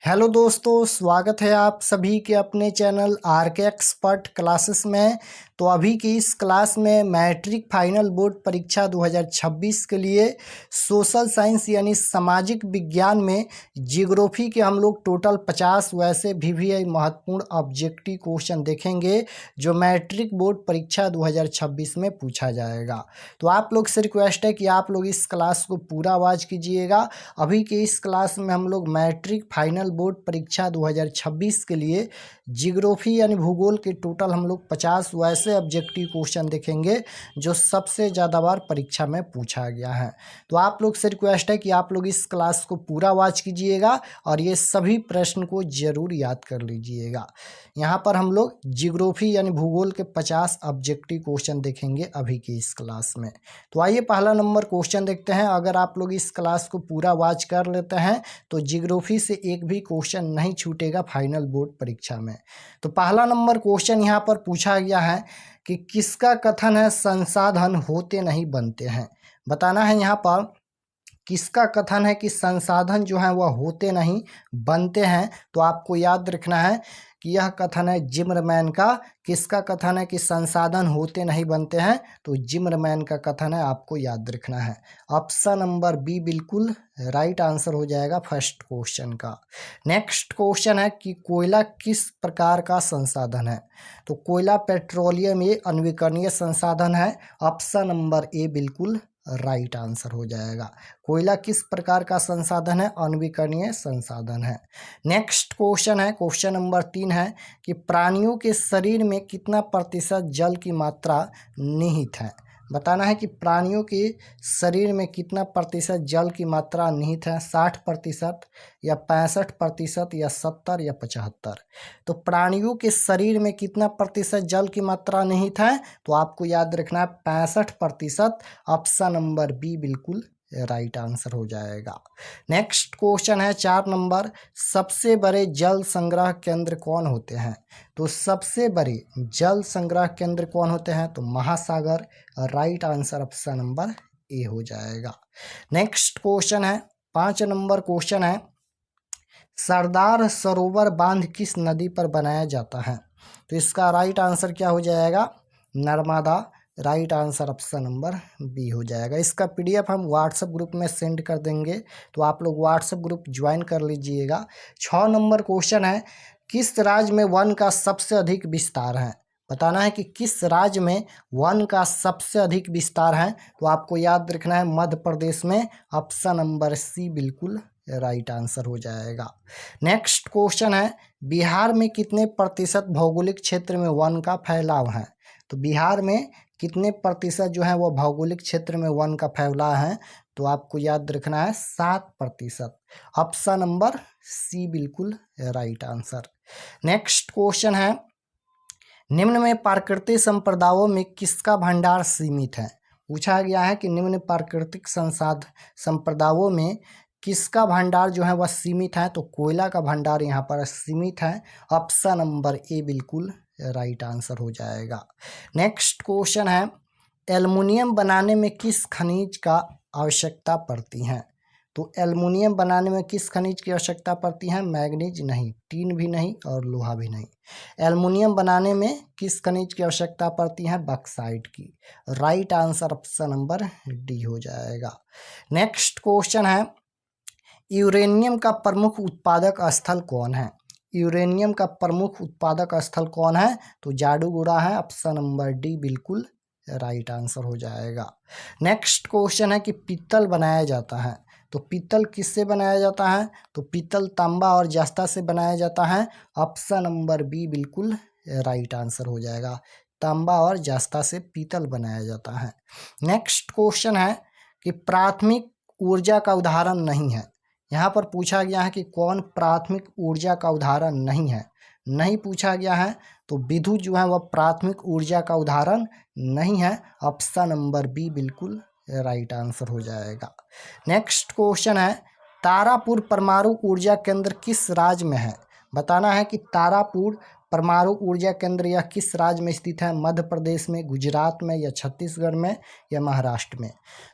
Hello दोस्तों, स्वागत है आप सभी के अपने चैनल आर के एक्सपर्ट क्लासेस में। तो अभी की इस क्लास में मैट्रिक फाइनल बोर्ड परीक्षा 2026 के लिए सोशल साइंस यानी सामाजिक विज्ञान में जियोग्राफी के हम लोग टोटल 50 वैसे भी महत्वपूर्ण ऑब्जेक्टिव क्वेश्चन देखेंगे जो मैट्रिक बोर्ड परीक्षा 2026 में पूछा जाएगा। तो आप लोग से रिक्वेस्ट है कि आप लोग इस क्लास को पूरा वॉच कीजिएगा। अभी के इस क्लास में हम लोग मैट्रिक फाइनल बोर्ड परीक्षा 2026 के लिए जियोग्राफी यानी भूगोल के टोटल हम लोग 50 वैसे ऑब्जेक्टिव क्वेश्चन देखेंगे जो सबसे ज़्यादा बार परीक्षा में पूछा गया है। तो आप लोग से रिक्वेस्ट है कि आप लोग इस क्लास को पूरा वॉच कीजिएगा और ये सभी प्रश्न को जरूर याद कर लीजिएगा। यहाँ पर हम लोग जियोग्राफी यानी भूगोल के 50 ऑब्जेक्टिव क्वेश्चन देखेंगे अभी की इस क्लास में। तो आइए पहला नंबर क्वेश्चन देखते हैं। अगर आप लोग इस क्लास को पूरा वॉच कर लेते हैं तो जियोग्राफी से एक भी क्वेश्चन नहीं छूटेगा फाइनल बोर्ड परीक्षा में। तो पहला नंबर क्वेश्चन यहाँ पर पूछा गया है कि किसका कथन है संसाधन होते नहीं बनते हैं। बताना है यहाँ पर किसका कथन है कि संसाधन जो है वह होते नहीं बनते हैं। तो आपको याद रखना है कि यह कथन है जिमरमैन का। किसका कथन है कि संसाधन होते नहीं बनते हैं? तो जिमरमैन का कथन है, आपको याद रखना है। ऑप्शन नंबर बी बिल्कुल राइट आंसर हो जाएगा फर्स्ट क्वेश्चन का। नेक्स्ट क्वेश्चन है कि कोयला किस प्रकार का संसाधन है? तो कोयला पेट्रोलियम ये अनवीकरणीय संसाधन है। ऑप्शन नंबर ए बिल्कुल राइट आंसर हो जाएगा। कोयला किस प्रकार का संसाधन है? अनवीकरणीय संसाधन है। नेक्स्ट क्वेश्चन है, क्वेश्चन नंबर 3 है कि प्राणियों के शरीर में कितना प्रतिशत जल की मात्रा निहित है? बताना है कि प्राणियों के शरीर में कितना प्रतिशत जल की मात्रा निहित है। 60% या 65% या 70 या 75? तो प्राणियों के शरीर में कितना प्रतिशत जल की मात्रा निहित है? तो आपको याद रखना है 65%। ऑप्शन नंबर बी बिल्कुल राइट आंसर हो जाएगा। नेक्स्ट क्वेश्चन है 4 नंबर, सबसे बड़े जल संग्रह केंद्र कौन होते हैं? तो सबसे बड़े जल संग्रह केंद्र कौन होते हैं? तो महासागर। Right answer option number A हो जाएगा। नेक्स्ट क्वेश्चन है 5 नंबर क्वेश्चन है, सरदार सरोवर बांध किस नदी पर बनाया जाता है? तो इसका राइट आंसर क्या हो जाएगा? Narmada. Right answer option number B हो जाएगा। इसका पीडीएफ हम व्हाट्सएप ग्रुप में सेंड कर देंगे, तो आप लोग व्हाट्सएप ग्रुप ज्वाइन कर लीजिएगा। 6 नंबर क्वेश्चन है, किस राज्य में वन का सबसे अधिक विस्तार है? बताना है कि किस राज्य में वन का सबसे अधिक विस्तार है। तो आपको याद रखना है मध्य प्रदेश में। ऑप्शन नंबर सी बिल्कुल राइट आंसर हो जाएगा। नेक्स्ट क्वेश्चन है, बिहार में कितने प्रतिशत भौगोलिक क्षेत्र में वन का फैलाव है? तो बिहार में कितने प्रतिशत जो है वो भौगोलिक क्षेत्र में वन का फैलाव है? तो आपको याद रखना है 7%। ऑप्शन नंबर सी बिल्कुल राइट आंसर। नेक्स्ट क्वेश्चन है, निम्न में प्राकृतिक संपदाओं में किसका भंडार सीमित है? पूछा गया है कि निम्न प्राकृतिक संपदाओं में किसका भंडार जो है वह सीमित है? तो कोयला का भंडार यहाँ पर सीमित है। ऑप्शन नंबर ए बिल्कुल राइट आंसर हो जाएगा। नेक्स्ट क्वेश्चन है, एल्युमिनियम बनाने में किस खनिज का आवश्यकता पड़ती है? तो एल्युमिनियम बनाने में किस खनिज की आवश्यकता पड़ती है? मैग्नीज नहीं, टीन भी नहीं और लोहा भी नहीं। एल्युमिनियम बनाने में किस खनिज की आवश्यकता पड़ती है? बॉक्साइट की। Right answer option number D हो जाएगा। नेक्स्ट क्वेश्चन है, यूरेनियम का प्रमुख उत्पादक स्थल कौन है? यूरेनियम का प्रमुख उत्पादक स्थल कौन है? तो जादूगोड़ा है। ऑप्शन नंबर डी बिल्कुल राइट आंसर हो जाएगा। नेक्स्ट क्वेश्चन है कि पीतल बनाया जाता है, तो पीतल किससे बनाया जाता है? तो पीतल तांबा और जस्ता से बनाया जाता है। ऑप्शन नंबर बी बिल्कुल राइट आंसर हो जाएगा। तांबा और जस्ता से पीतल बनाया जाता है। नेक्स्ट क्वेश्चन है कि प्राथमिक ऊर्जा का उदाहरण नहीं है। यहाँ पर पूछा गया है कि कौन प्राथमिक ऊर्जा का उदाहरण नहीं है? नहीं पूछा गया है, तो विद्युत जो है वह प्राथमिक ऊर्जा का उदाहरण नहीं है। ऑप्शन नंबर बी बिल्कुल राइट आंसर हो जाएगा। नेक्स्ट क्वेश्चन है, तारापुर परमाणु ऊर्जा केंद्र किस राज्य में है? बताना है कि तारापुर परमाणु ऊर्जा केंद्र यह किस राज्य में स्थित है? मध्य प्रदेश में, गुजरात में, या छत्तीसगढ़ में, या महाराष्ट्र में?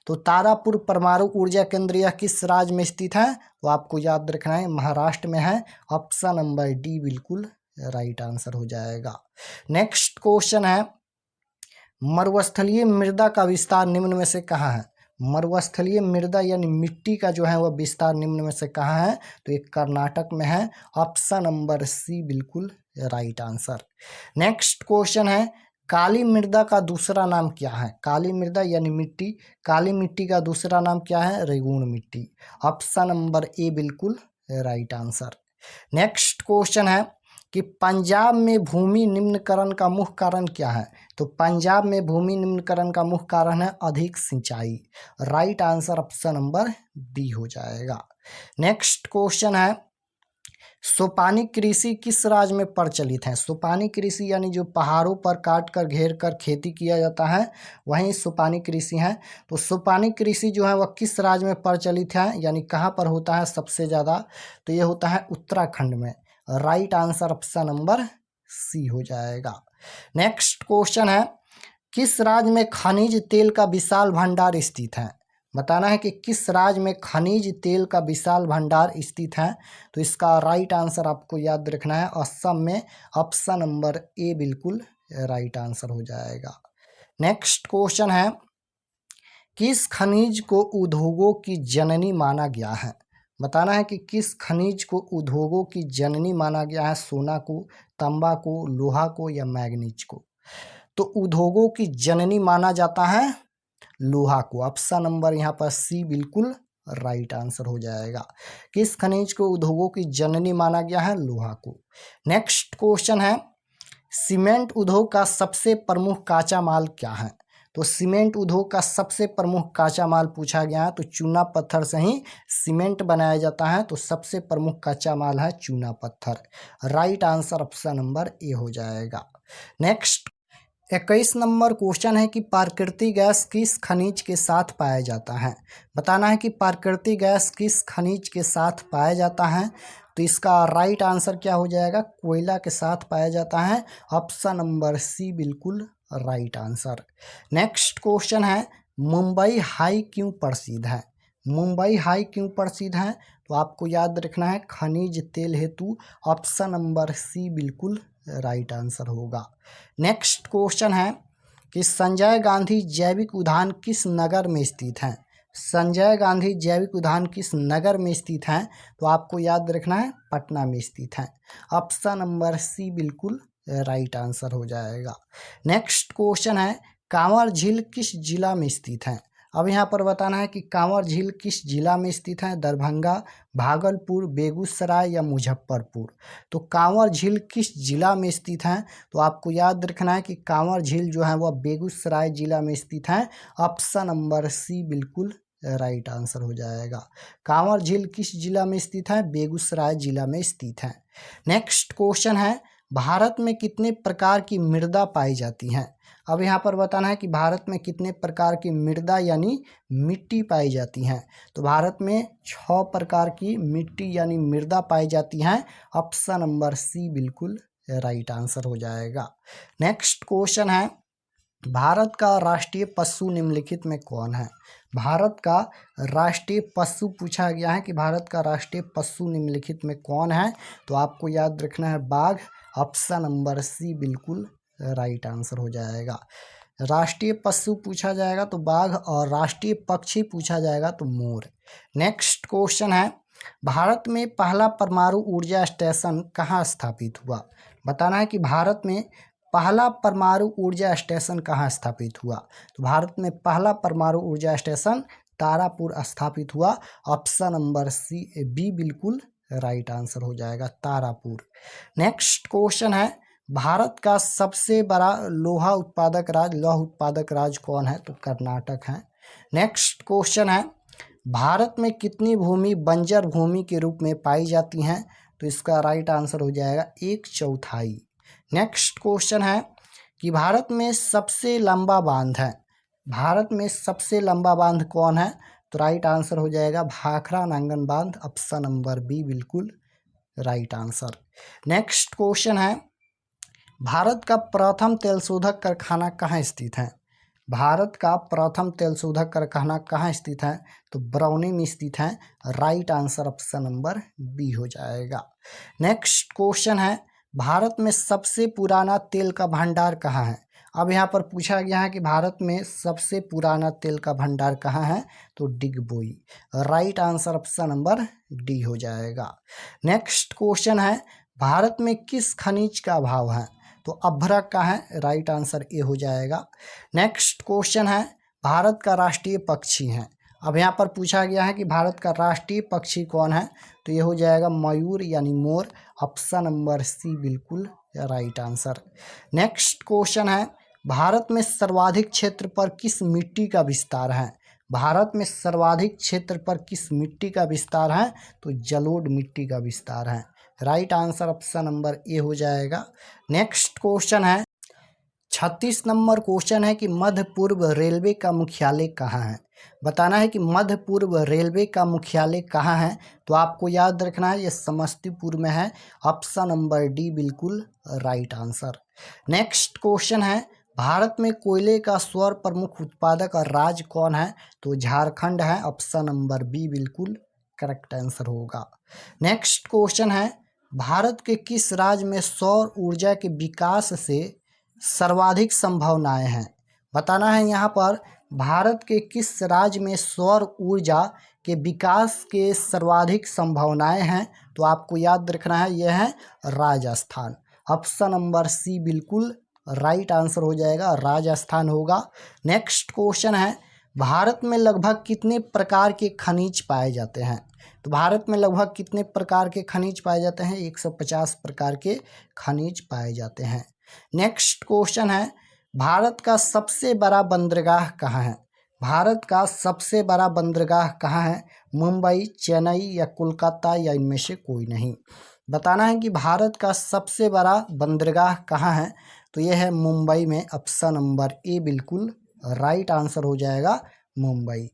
तो तारापुर परमाणु ऊर्जा केंद्र यह किस राज्य में स्थित है? तो आपको याद रखना है महाराष्ट्र में है। ऑप्शन नंबर डी बिल्कुल राइट आंसर हो जाएगा। नेक्स्ट क्वेश्चन है, मरुस्थलीय मृदा का विस्तार निम्न में से कहाँ है? मरुस्थलीय मृदा यानी मिट्टी का जो है वह विस्तार निम्न में से कहाँ है? तो ये कर्नाटक में है। ऑप्शन नंबर सी बिल्कुल राइट आंसर। नेक्स्ट क्वेश्चन है, काली मृदा का दूसरा नाम क्या है? काली मृदा यानी मिट्टी, काली मिट्टी का दूसरा नाम क्या है? रेगून मिट्टी। ऑप्शन नंबर ए बिल्कुल राइट आंसर। नेक्स्ट क्वेश्चन है कि पंजाब में भूमि निम्नकरण का मुख्य कारण क्या है? तो पंजाब में भूमि निम्नकरण का मुख्य कारण है अधिक सिंचाई। Right answer option number B हो जाएगा। नेक्स्ट क्वेश्चन है, सोपानी कृषि किस राज्य में प्रचलित है? सोपानी कृषि यानी जो पहाड़ों पर काट कर घेर कर खेती किया जाता है वहीं सोपानी कृषि है। तो सोपानी कृषि जो है वह किस राज्य में प्रचलित है यानी कहाँ पर होता है सबसे ज़्यादा? तो ये होता है उत्तराखंड में। Right answer option number C हो जाएगा। नेक्स्ट क्वेश्चन है, किस राज्य में खनिज तेल का विशाल भंडार स्थित है? बताना है कि किस राज्य में खनिज तेल का विशाल भंडार स्थित है। तो इसका राइट आंसर आपको याद रखना है असम में। ऑप्शन नंबर ए बिल्कुल राइट आंसर हो जाएगा। नेक्स्ट क्वेश्चन है, किस खनिज को उद्योगों की जननी माना गया है? बताना है कि किस खनिज को उद्योगों की जननी माना गया है? सोना को, तांबा को, लोहा को, या मैग्नीज को? तो उद्योगों की जननी माना जाता है लोहा को। ऑप्शन नंबर यहाँ पर सी बिल्कुल राइट आंसर हो जाएगा। किस खनिज को उद्योगों की जननी माना गया है? लोहा को। नेक्स्ट क्वेश्चन है, सीमेंट उद्योग का सबसे प्रमुख काचा माल क्या है? तो सीमेंट उद्योग का सबसे प्रमुख काचा माल पूछा गया है। तो चूना पत्थर से ही सीमेंट बनाया जाता है। तो सबसे प्रमुख कच्चा माल है चूना पत्थर। Right answer option number A हो जाएगा। नेक्स्ट 21 नंबर क्वेश्चन है कि प्राकृतिक गैस किस खनिज के साथ पाया जाता है? बताना है कि प्राकृतिक गैस किस खनिज के साथ पाया जाता है। तो इसका राइट आंसर क्या हो जाएगा? कोयला के साथ पाया जाता है। ऑप्शन नंबर सी बिल्कुल राइट आंसर। नेक्स्ट क्वेश्चन है, मुंबई हाई क्यों प्रसिद्ध है? मुंबई हाई क्यों प्रसिद्ध है? तो आपको याद रखना है खनिज तेल हेतु। ऑप्शन नंबर सी बिल्कुल राइट आंसर होगा। नेक्स्ट क्वेश्चन है कि संजय गांधी जैविक उद्यान किस नगर में स्थित है? संजय गांधी जैविक उद्यान किस नगर में स्थित है? तो आपको याद रखना है पटना में स्थित है। ऑप्शन नंबर सी बिल्कुल राइट आंसर हो जाएगा। नेक्स्ट क्वेश्चन है, कांवर झील किस जिला में स्थित है? अब यहाँ पर बताना है कि कांवर झील किस जिला में स्थित है? दरभंगा, भागलपुर, बेगूसराय, या मुजफ्फरपुर? तो कांवर झील किस जिला में स्थित है? तो आपको याद रखना है कि कांवर झील जो है वह बेगूसराय जिला में स्थित है। ऑप्शन नंबर सी बिल्कुल राइट आंसर हो जाएगा। कांवर झील किस जिला में स्थित है? बेगूसराय जिला में स्थित है। नेक्स्ट क्वेश्चन है, भारत में कितने प्रकार की मृदा पाई जाती हैं? अब यहाँ पर बताना है कि भारत में कितने प्रकार की मृदा यानी मिट्टी पाई जाती हैं। तो भारत में 6 प्रकार की मिट्टी यानी मृदा पाई जाती हैं। ऑप्शन नंबर सी बिल्कुल राइट आंसर हो जाएगा। नेक्स्ट क्वेश्चन है, भारत का राष्ट्रीय पशु निम्नलिखित में कौन है? भारत का राष्ट्रीय पशु पूछा गया है कि भारत का राष्ट्रीय पशु निम्नलिखित में कौन है? तो आपको याद रखना है बाघ। ऑप्शन नंबर सी बिल्कुल राइट आंसर हो जाएगा। राष्ट्रीय पशु पूछा जाएगा तो बाघ, और राष्ट्रीय पक्षी पूछा जाएगा तो मोर। नेक्स्ट क्वेश्चन है, भारत में पहला परमाणु ऊर्जा स्टेशन कहाँ स्थापित हुआ? बताना है कि भारत में पहला परमाणु ऊर्जा स्टेशन कहाँ स्थापित हुआ? तो भारत में पहला परमाणु ऊर्जा स्टेशन तारापुर स्थापित हुआ। ऑप्शन नंबर सी बी बिल्कुल राइट आंसर हो जाएगा, तारापुर। नेक्स्ट क्वेश्चन है, भारत का सबसे बड़ा लोहा उत्पादक राज्य कौन है? तो कर्नाटक है। नेक्स्ट क्वेश्चन है, भारत में कितनी भूमि बंजर भूमि के रूप में पाई जाती हैं? तो इसका राइट आंसर हो जाएगा 1/4। नेक्स्ट क्वेश्चन है कि भारत में सबसे लंबा बांध है, भारत में सबसे लंबा बांध कौन है? तो राइट आंसर हो जाएगा भाखड़ा नांगन बांध। ऑप्शन नंबर बी बिल्कुल राइट आंसर। नेक्स्ट क्वेश्चन है, भारत का प्रथम तेल शोधक कारखाना कहाँ स्थित है? भारत का प्रथम तेल शोधक कारखाना कहाँ स्थित है? तो बरौनी में स्थित है। Right answer option number B हो जाएगा। नेक्स्ट क्वेश्चन है, भारत में सबसे पुराना तेल का भंडार कहाँ है? अब यहाँ पर पूछा गया है कि भारत में सबसे पुराना तेल का भंडार कहाँ है? तो Digboi. Right answer option number D हो जाएगा। नेक्स्ट क्वेश्चन है, भारत में किस खनिज का अभाव है? तो अभ्रक का है। राइट आंसर ए हो जाएगा। नेक्स्ट क्वेश्चन है, भारत का राष्ट्रीय पक्षी है। अब यहाँ पर पूछा गया है कि भारत का राष्ट्रीय पक्षी कौन है? तो ये हो जाएगा मयूर यानी मोर। ऑप्शन नंबर सी बिल्कुल राइट आंसर। नेक्स्ट क्वेश्चन है, भारत में सर्वाधिक क्षेत्र पर किस मिट्टी का विस्तार है? भारत में सर्वाधिक क्षेत्र पर किस मिट्टी का विस्तार है? तो जलोढ़ मिट्टी का विस्तार है। Right answer option number A हो जाएगा। नेक्स्ट क्वेश्चन है, 36 नंबर क्वेश्चन है कि मध्य पूर्व रेलवे का मुख्यालय कहाँ है? बताना है कि मध्य पूर्व रेलवे का मुख्यालय कहाँ है? तो आपको याद रखना है ये समस्तीपुर में है। ऑप्शन नंबर डी बिल्कुल राइट आंसर। नेक्स्ट क्वेश्चन है, भारत में कोयले का सर्व प्रमुख उत्पादक और राज्य कौन है? तो झारखंड है। ऑप्शन नंबर बी बिल्कुल करेक्ट आंसर होगा। नेक्स्ट क्वेश्चन है, भारत के किस राज्य में सौर ऊर्जा के विकास से सर्वाधिक संभावनाएं हैं? बताना है यहाँ पर भारत के किस राज्य में सौर ऊर्जा के विकास के सर्वाधिक संभावनाएं हैं? तो आपको याद रखना है यह है राजस्थान। ऑप्शन नंबर सी बिल्कुल राइट आंसर हो जाएगा, राजस्थान होगा। नेक्स्ट क्वेश्चन है, भारत में लगभग कितने प्रकार के खनिज पाए जाते हैं? तो भारत में लगभग कितने प्रकार के खनिज पाए जाते हैं? 150 प्रकार के खनिज पाए जाते हैं। नेक्स्ट क्वेश्चन है, भारत का सबसे बड़ा बंदरगाह कहाँ है? भारत का सबसे बड़ा बंदरगाह कहाँ है? मुंबई, चेन्नई या कोलकाता या इनमें से कोई नहीं। बताना है कि भारत का सबसे बड़ा बंदरगाह कहाँ है? तो यह है मुंबई में। ऑप्शन नंबर ए बिल्कुल राइट आंसर हो जाएगा, मुंबई।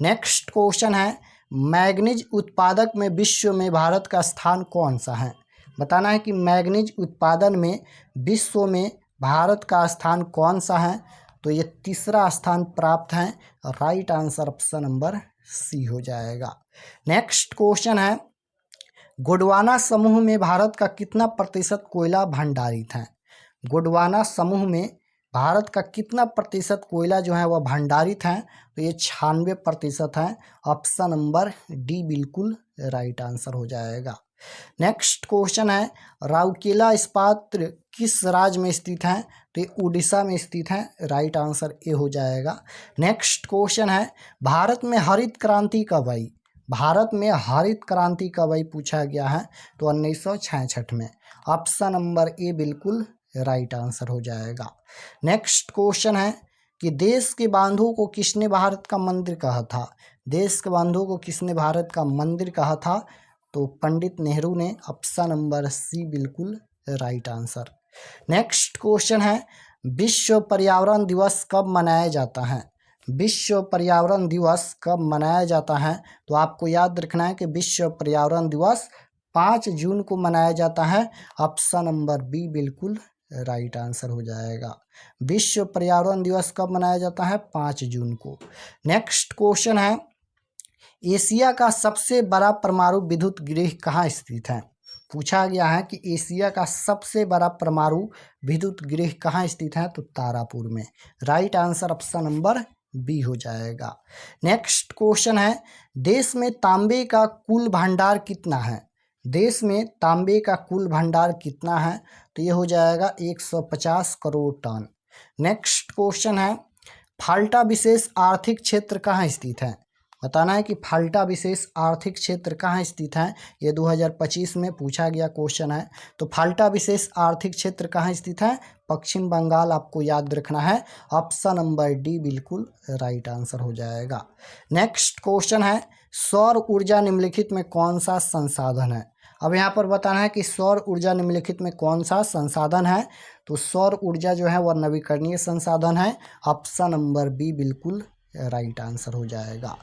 नेक्स्ट क्वेश्चन है, मैग्नीज उत्पादक में विश्व में भारत का स्थान कौन सा है? बताना है कि मैग्नीज उत्पादन में विश्व में भारत का स्थान कौन सा है? तो ये तीसरा स्थान प्राप्त है। Right answer option number C हो जाएगा। नेक्स्ट क्वेश्चन है, गोंडवाना समूह में भारत का कितना प्रतिशत कोयला भंडारित है? गोंडवाना समूह में भारत का कितना प्रतिशत कोयला जो है वह भंडारित है? तो ये 96% है। ऑप्शन नंबर डी बिल्कुल राइट आंसर हो जाएगा। नेक्स्ट क्वेश्चन है, राउरकेला इस्पात किस राज्य में स्थित है? तो ये उड़ीसा में स्थित है। राइट आंसर ए हो जाएगा। नेक्स्ट क्वेश्चन है, भारत में हरित क्रांति कब आई? भारत में हरित क्रांति कब आई पूछा गया है? तो 1966 में। ऑप्शन नंबर ए बिल्कुल राइट आंसर हो जाएगा। नेक्स्ट क्वेश्चन है कि देश के बांधों को किसने भारत का मंदिर कहा था? देश के बांधों को किसने भारत का मंदिर कहा था? तो पंडित नेहरू ने। ऑप्शन नंबर सी बिल्कुल राइट आंसर। नेक्स्ट क्वेश्चन है, विश्व पर्यावरण दिवस कब मनाया जाता है? विश्व पर्यावरण दिवस कब मनाया जाता है? तो आपको याद रखना है कि विश्व पर्यावरण दिवस 5 जून को मनाया जाता है। ऑप्शन नंबर बी बिल्कुल राइट आंसर हो जाएगा। विश्व पर्यावरण दिवस कब मनाया जाता है? 5 जून को। नेक्स्ट क्वेश्चन है, एशिया का सबसे बड़ा परमाणु विद्युत गृह कहाँ स्थित है? पूछा गया है कि एशिया का सबसे बड़ा परमाणु विद्युत गृह कहाँ स्थित है? तो तारापुर में। Right answer option number B हो जाएगा। नेक्स्ट क्वेश्चन है, देश में तांबे का कुल भंडार कितना है? देश में तांबे का कुल भंडार कितना है? तो ये हो जाएगा 150 करोड़ टन। नेक्स्ट क्वेश्चन है, फाल्टा विशेष आर्थिक क्षेत्र कहाँ स्थित है? बताना है कि फाल्टा विशेष आर्थिक क्षेत्र कहाँ स्थित है। ये 2025 में पूछा गया क्वेश्चन है। तो फाल्टा विशेष आर्थिक क्षेत्र कहाँ स्थित है? पश्चिम बंगाल आपको याद रखना है। ऑप्शन नंबर डी बिल्कुल राइट आंसर हो जाएगा। नेक्स्ट क्वेश्चन है, सौर ऊर्जा निम्नलिखित में कौन सा संसाधन है? अब यहाँ पर बताना है कि सौर ऊर्जा निम्नलिखित में कौन सा संसाधन है? तो सौर ऊर्जा जो है वह नवीकरणीय संसाधन है। ऑप्शन नंबर बी बिल्कुल राइट आंसर हो जाएगा।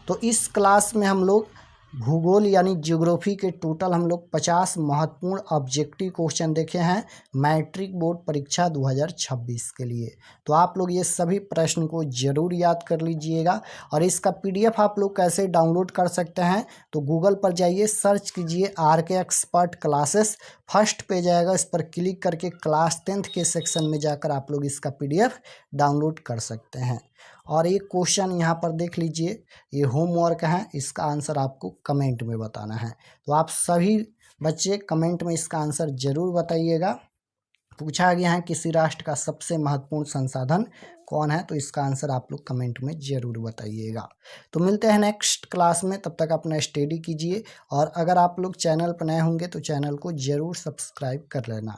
तो इस क्लास में हम लोग भूगोल यानी ज्योग्राफी के टोटल हम लोग 50 महत्वपूर्ण ऑब्जेक्टिव क्वेश्चन देखे हैं मैट्रिक बोर्ड परीक्षा 2026 के लिए। तो आप लोग ये सभी प्रश्न को जरूर याद कर लीजिएगा। और इसका पीडीएफ आप लोग कैसे डाउनलोड कर सकते हैं, तो गूगल पर जाइए, सर्च कीजिए RK expert classes, first page आएगा, इस पर क्लिक करके क्लास 10th के सेक्शन में जाकर आप लोग इसका पीडीएफ डाउनलोड कर सकते हैं। और एक क्वेश्चन यहाँ पर देख लीजिए, ये होमवर्क है, इसका आंसर आपको कमेंट में बताना है। तो आप सभी बच्चे कमेंट में इसका आंसर जरूर बताइएगा। पूछा गया है किसी राष्ट्र का सबसे महत्वपूर्ण संसाधन कौन है, तो इसका आंसर आप लोग कमेंट में जरूर बताइएगा। तो मिलते हैं नेक्स्ट क्लास में, तब तक अपना स्टडी कीजिए। और अगर आप लोग चैनल पर नए होंगे तो चैनल को जरूर सब्सक्राइब कर लेना।